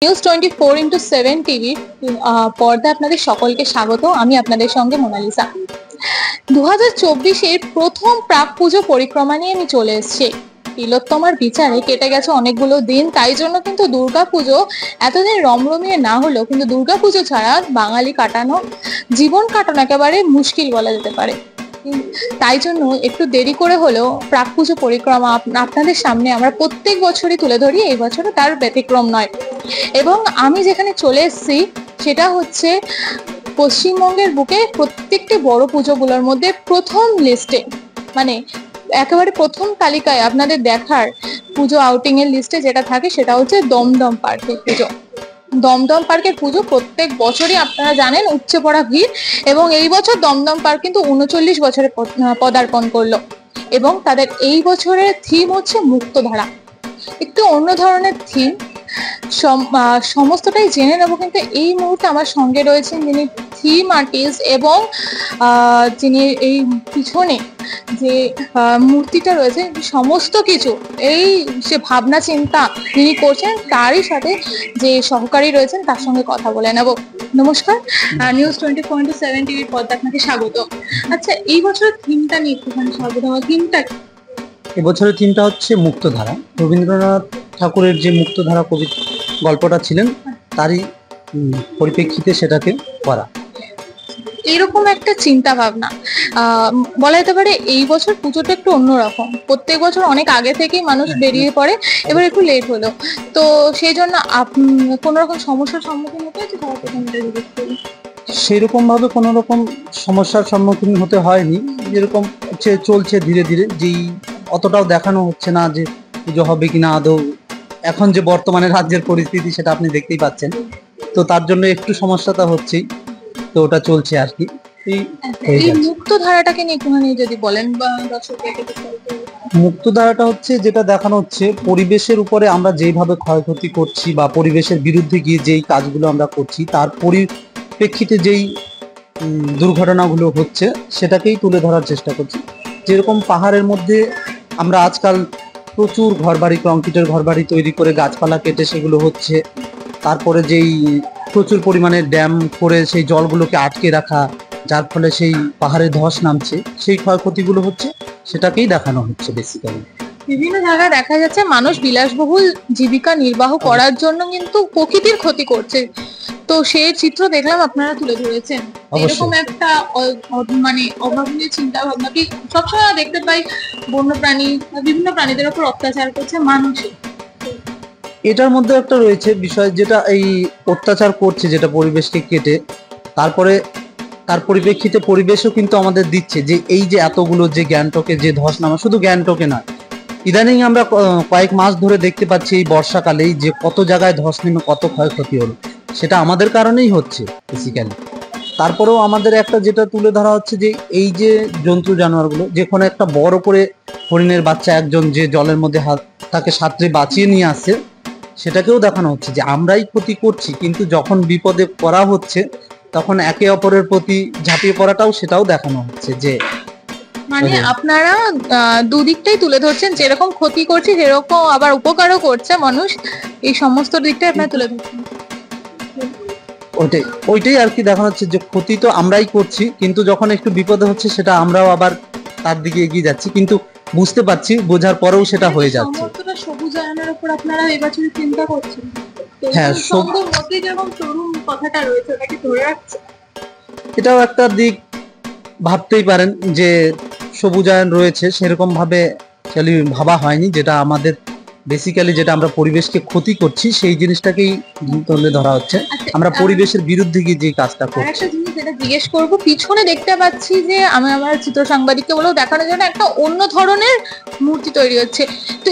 News 24x7 টিভির পর্দায় আপনাদের সকলকে স্বাগত। আমি আপনাদের সঙ্গে মোনালিসা। 2024-এর প্রথম প্রাক পুজো পরিক্রমা নিয়ে আমি চলে এসেছি। তিলোত্তমার বিচারে কেটে গেছে অনেকগুলো দিন, তাই জন্য কিন্তু দুর্গাপুজো এতদিন রমরমিয়ে না হলেও কিন্তু দুর্গাপুজো ছাড়া বাঙালি জীবন কাটানো একেবারে মুশকিল বলা যেতে পারে। তাই জন্য একটু দেরি করে হলেও প্রাক পুজো পরিক্রমা আপনাদের সামনে আমরা প্রত্যেক বছরই তুলে ধরি, এই বছরও তার ব্যতিক্রম নয়। এবং আমি যেখানে চলে এসেছি সেটা হচ্ছে পশ্চিমবঙ্গের বুকে প্রত্যেকটি বড় পুজোগুলোর মধ্যে প্রথম লিস্টে, মানে একেবারে প্রথম তালিকায় আপনাদের দেখার পুজো আউটিং এর লিস্টে যেটা থাকে সেটা হচ্ছে দমদম পার্কের পুজো। দমদম পার্কের পুজো প্রত্যেক বছরই আপনারা জানেন উপচে পড়া ভিড়, এবং এই বছর দমদম পার্ক কিন্তু 39 বছরে পদার্পণ করলো এবং তাদের এই বছরের থিম হচ্ছে মুক্তধারা। একটু অন্য ধরনের থিম, সমস্তটাই জেনে নেবো। কিন্তু এই মুহূর্তে আমার সঙ্গে রয়েছেন যিনি থিম আর্টিস্ট এবং যিনি এই পিছনে যে মূর্তিটা রয়েছে সমস্ত কিছু এই যে ভাবনা চিন্তা যিনি করছেন, তারই সাথে যে সহকারী রয়েছেন তার সঙ্গে কথা বলে নেব। নমস্কার, নিউজ 24x7 টিভির পর্দা আপনাকে স্বাগত। আচ্ছা, এই বছর থিমটা নিয়ে একটুখানি স্বাগত। থিমটা এবছরের থিমটা হচ্ছে মুক্তধারা। রবীন্দ্রনাথ ঠাকুরের যে মুক্তধারা কবি গল্পটা ছিলেন তারই পরিপ্রেক্ষিতে সেটাকে করা। এরকম একটা চিন্তা ভাবনা বলা যেতে পারে। এই বছর পুজোটা একটু অন্যরকম। প্রত্যেক বছর অনেক আগে থেকেই মানুষ বেরিয়ে পড়ে, এবার একটু লেট হলো, তো সেই জন্য কোনো রকম সমস্যার সম্মুখীন হতে হয়েছে? সেই রকম ভাবে কোনো রকম সমস্যার সম্মুখীন হতে হয়নি। যেরকম চলছে ধীরে ধীরে, যেই অতটাও দেখানো হচ্ছে না যে পুজো হবে কিনা আদৌ। এখন যে বর্তমানে রাজ্যের পরিস্থিতি সেটা আপনি দেখতেই পাচ্ছেন, তো তার জন্য একটু সমস্যাটা হচ্ছেই, তো ওটা চলছে আর কি। এই মুক্তধারাটাকে নিয়ে একটুখানি যদি বলেন বা দর্শকদেরকে। মুক্তধারাটা হচ্ছে যেটা দেখানো হচ্ছে পরিবেশের উপরে আমরা যেইভাবে ক্ষয়ক্ষতি করছি বা পরিবেশের বিরুদ্ধে গিয়ে যেই কাজগুলো আমরা করছি তার পরিপ্রেক্ষিতে যেই দুর্ঘটনাগুলো হচ্ছে সেটাকেই তুলে ধরার চেষ্টা করছি। যেরকম পাহাড়ের মধ্যে আমরা আজকাল প্রচুর ঘরবাড়ি, কংক্রিটের ঘরবাড়ি তৈরি করে গাছপালা কেটে সেগুলো হচ্ছে, তারপরে যেই প্রচুর পরিমাণে ড্যাম করে সেই জলগুলোকে আটকে রাখা, যার ফলে সেই পাহাড়ে ধস নামছে, সেই ক্ষয়ক্ষতিগুলো হচ্ছে, সেটাকেই দেখানো হচ্ছে বেসিক্যালি। বিভিন্ন জায়গায় দেখা যাচ্ছে মানুষ বিলাসবহুল জীবিকা নির্বাহ করার জন্য কিন্তু প্রকৃতির ক্ষতি করছে, তো সেই চিত্র দেখলাম আপনারা তুলে ধরেছেন। এরকম একটা মানে অভাবনীয় চিন্তা ভাবনা কি সবসময় দেখতে পাই, বন্যপ্রাণী বিভিন্ন প্রাণীদের উপর অত্যাচার করছে মানুষই। এটার মধ্যে একটা রয়েছে বিষয়, যেটা এই অত্যাচার করছে যেটা পরিবেশকে কেটে, তারপরে তার পরিপ্রেক্ষিতে পরিবেশও কিন্তু আমাদের দিচ্ছে যে এই যে এতগুলো যে গ্যাংটকে যে ধস নামা, শুধু গ্যাংটকে না, ইদানিং আমরা কয়েক মাস ধরে দেখতে পাচ্ছি এই বর্ষাকালেই যে কত জায়গায় ধস নেমে কত ক্ষয়ক্ষতি হলো, সেটা আমাদের কারণেই হচ্ছে বেসিক্যালি। তারপরেও আমাদের একটা যেটা তুলে ধরা হচ্ছে যে এই যে জন্তু জানোয়ারগুলো, যেখানে একটা বড় করে হরিণের বাচ্চা একজন যে জলের মধ্যে তাকে সাঁতরে বাঁচিয়ে নিয়ে আসছে, সেটাকেও দেখানো হচ্ছে যে আমরাই ক্ষতি করছি, কিন্তু যখন বিপদে পড়া হচ্ছে তখন একে অপরের প্রতি ঝাঁপিয়ে পড়াটাও সেটাও দেখানো হচ্ছে। যে মানে আপনারা দুদিকটাই তুলে ধরছেন, যেরকম ক্ষতি করছে সেরকম আবার উপকারও করছে মানুষ, এই সমস্ত দিকটাই আপনারা তুলে ধরছেন। ওইটাই আর কি দেখানো হচ্ছে যে ক্ষতি তো আমরাই করছি, কিন্তু যখন একটু বিপদে হচ্ছে সেটা আমরাও আবার তার দিকে এগিয়ে যাচ্ছি, কিন্তু বুঝতে পারছি, বোঝার পরেও সেটা হয়ে যাচ্ছে। সবুজায়নের উপর আপনারা এই বছর চিন্তা করছেন? হ্যাঁ, কথাটা রয়েছে ওটাকে ধরে রাখছে। এটাও একটা দিক ভাবতেই পারেন যে সবুজায়ন রয়েছে, সেরকম ভাবে ভাবা হয়নি। যেটা আমাদের বেসিক্যালি যেটা আমরা পরিবেশকে ক্ষতি করছি সেই জিনিসটাকেই তুলে ধরা হচ্ছে, আমরা পরিবেশের বিরুদ্ধে গিয়ে যে কাজটা করছি। একটা জিনিস যেটা জিজ্ঞেস করবো, পিছনে দেখতে পাচ্ছি যে আমি আমার চিত্র সাংবাদিককে বলেও দেখানোর জন্য একটা অন্য ধরনের মূর্তি তৈরি হচ্ছে, তো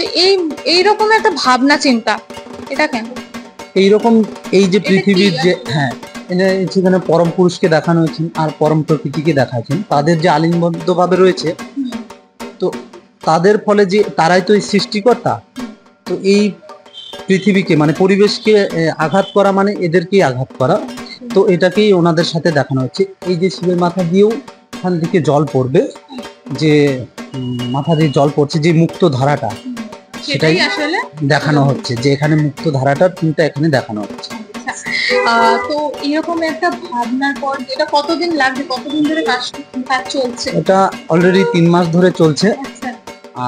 এইরকম একটা ভাবনা চিন্তা, এটা কেন? এইরকম এই যে পৃথিবীর যে সেখানে পরম পুরুষকে দেখানো হয়েছে আর পরম প্রকৃতিকে দেখাচ্ছেন, তাদের যে আলিঙ্গবদ্ধ ভাবে রয়েছে, তো তাদের ফলে যে তারাই তো এই সৃষ্টিকর্তা, তো এই পৃথিবীকে মানে পরিবেশকে আঘাত করা মানে এদেরকেই আঘাত করা, তো এটাকেই ওনাদের সাথে দেখানো হচ্ছে। এই যে শিবের মাথা দিয়েও ওখান থেকে জল পড়বে, যে মাথা দিয়ে জল পড়ছে, যে মুক্ত ধারাটা, সেটাই আসলে দেখানো হচ্ছে, যে এখানে মুক্ত ধারাটার থিমটা এখানে দেখানো হচ্ছে। তো এরকম একটা ভাবনার পর এটা কতদিন লাগবে, কতদিন ধরে কাজ চলছে? এটা অলরেডি 3 মাস ধরে চলছে, আচ্ছা,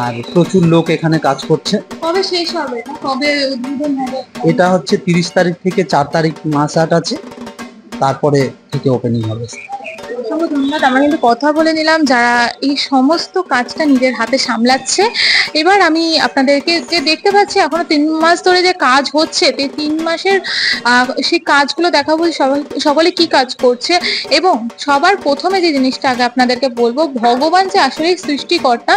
আর প্রচুর লোক এখানে কাজ করছে। কবে শেষ হবে, কবে উদ্বোধন হবে? এটা হচ্ছে 30 তারিখ থেকে 4 তারিখ মাস আট আছে, তারপরে থেকে ওপেনিং হবে। অসংখ্য ধন্যবাদ। আমরা কিন্তু কথা বলে নিলাম যারা এই সমস্ত কাজটা নিজের হাতে সামলাচ্ছে। এবার আমি আপনাদেরকে যে দেখতে পাচ্ছি এখনো 3 মাস ধরে যে কাজ হচ্ছে, 3 মাসের সেই কাজগুলো দেখাবো, সকলে কি কাজ করছে। এবং সবার প্রথমে যে জিনিসটা আগে আপনাদেরকে বলবো, ভগবান যে আসলে সৃষ্টিকর্তা,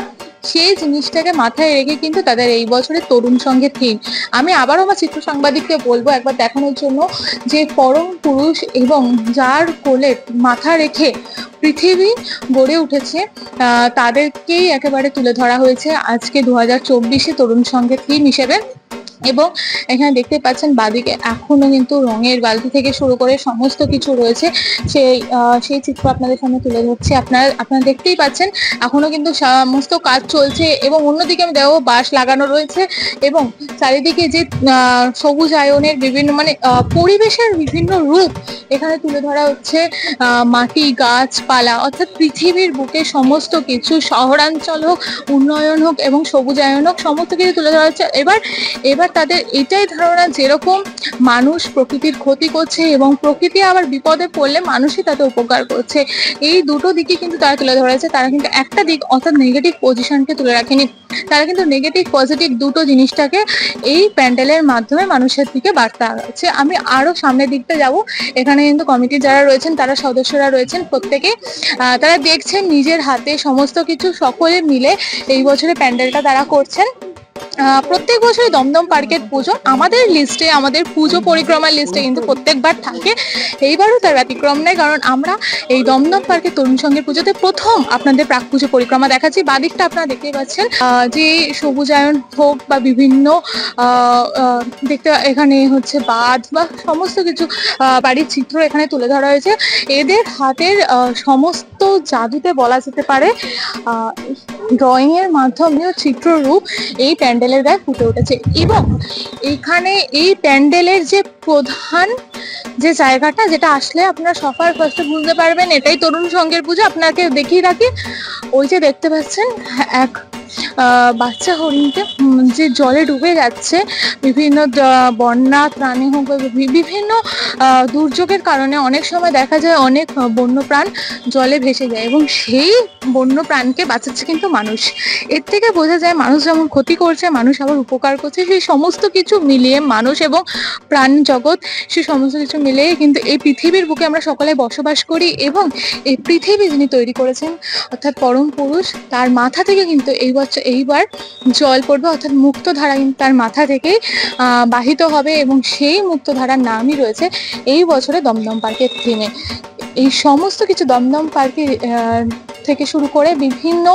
সেই জিনিসটাকে মাথায় রেখে কিন্তু তাদের এই বছরের তরুণ সঙ্গে থিম। আমি আবারও আমার চিত্র সাংবাদিককে বলবো একবার দেখানোর জন্য, যে পরম পুরুষ এবং যার কোলে মাথা রেখে পৃথিবী গড়ে উঠেছে, তাদেরকেই একেবারে তুলে ধরা হয়েছে আজকে 2024 তরুণ সঙ্গে থিম হিসেবে। এবং এখানে দেখতে পাচ্ছেন বাদিকে এখনো কিন্তু রঙের বালতি থেকে শুরু করে সমস্ত কিছু রয়েছে, সেই চিত্র আপনাদের সামনে তুলে ধরছি। আপনারা দেখতেই পাচ্ছেন এখনো কিন্তু সমস্ত কাজ চলছে। এবং অন্যদিকে আমি দেখো বাঁশ লাগানো রয়েছে, এবং চারিদিকে যে সবুজায়নের বিভিন্ন মানে পরিবেশের বিভিন্ন রূপ এখানে তুলে ধরা হচ্ছে। মাটি, গাছপালা, অর্থাৎ পৃথিবীর বুকে সমস্ত কিছু, শহরাঞ্চল হোক, উন্নয়ন হোক এবং সবুজায়ন হোক, সমস্ত কিছু তুলে ধরা হচ্ছে। এবার তাদের এটাই ধারণা, যেরকম মানুষ প্রকৃতির ক্ষতি করছে এবং প্রকৃতি আবার বিপদে পড়লে মানুষই তাতে উপকার করছে, এই দুটো দিকই কিন্তু তারা তুলে ধরেছে। তারা কিন্তু একটা দিক অর্থাৎ নেগেটিভ পজিশনকে তুলে রাখেনি, তারা কিন্তু নেগেটিভ পজিটিভ দুটো জিনিসটাকে এই প্যান্ডেলের মাধ্যমে মানুষের দিকে বার্তা আছে। আমি আরো সামনের দিকতে যাব। এখানে কিন্তু কমিটির যারা রয়েছেন, তারা সদস্যরা রয়েছেন, প্রত্যেকে তারা দেখছেন নিজের হাতে সমস্ত কিছু, সকলে মিলে এই বছরে প্যান্ডেলটা তারা করছেন। প্রত্যেক বছরই দমদম পার্কের পুজো আমাদের লিস্টে, আমাদের পুজো পরিক্রমার লিস্টে কিন্তু প্রত্যেকবার থাকে। এইবারও তার ব্যতিক্রম নেই, কারণ আমরা এই দমদম পার্কের তরুণ সঙ্গের পুজোতে প্রথম আপনাদের প্রাক পুজো পরিক্রমা দেখাচ্ছি। বাদিকটা আপনারা দেখতেই পাচ্ছেন, যে সবুজায়ন হোক বা বিভিন্ন দেখতে, এখানে হচ্ছে বাঁধ বা সমস্ত কিছু বাড়ির চিত্র এখানে তুলে ধরা হয়েছে। এদের হাতের সমস্ত জাদুতে বলা যেতে পারে ড্রয়িং এর মাধ্যমেও চিত্ররূপ এই প্যান্ডেলের গায়ে ফুটে উঠেছে। এবং এখানে এই প্যান্ডেলের যে প্রধান যে জায়গাটা, যেটা আসলে আপনারা সবার ফার্স্টে বুঝতে পারবেন এটাই তরুণ সঙ্গের পুজো। আপনাকে দেখিয়ে রাখি, ওই যে দেখতে পাচ্ছেন এক বাচ্চা হরিণকে যে জলে ডুবে যাচ্ছে, বিভিন্ন বন্যা ত্রাণে হোক বা বিভিন্ন দুর্যোগের কারণে অনেক সময় দেখা যায় অনেক বন্যপ্রাণ জলে ভেসে যায়, এবং সেই বন্যপ্রাণকে বাঁচাচ্ছে কিন্তু মানুষ। এর থেকে বোঝা যায় মানুষ যেমন ক্ষতি করছে, মানুষ আবার উপকার করছে। সেই সমস্ত কিছু মিলিয়ে মানুষ এবং প্রাণ জগৎ, সেই সমস্ত কিছু মিলিয়ে কিন্তু এই পৃথিবীর বুকে আমরা সকলে বসবাস করি। এবং এই পৃথিবী যিনি তৈরি করেছেন অর্থাৎ পরম পুরুষ, তার মাথা থেকে কিন্তু এইবার জল পড়বে, অর্থাৎ মুক্তধারা কিন্তু তার মাথা থেকেই বাহিত হবে। এবং সেই মুক্তধারার নামই রয়েছে এই বছরে দমদম পার্কের থিমে। এই সমস্ত কিছু দমদম পার্কে থেকে শুরু করে বিভিন্ন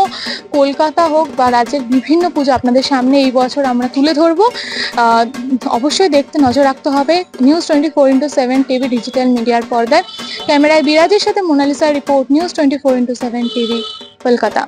কলকাতা হোক বা রাজ্যের বিভিন্ন পুজো আপনাদের সামনে এই বছর আমরা তুলে ধরবো। অবশ্যই দেখতে নজর রাখতে হবে নিউজ 24x7 টিভি ডিজিটাল মিডিয়ার পর্দায়। ক্যামেরায় বিরাজের সাথে মোনালিসার report, news 24x7 TV, Kolkata.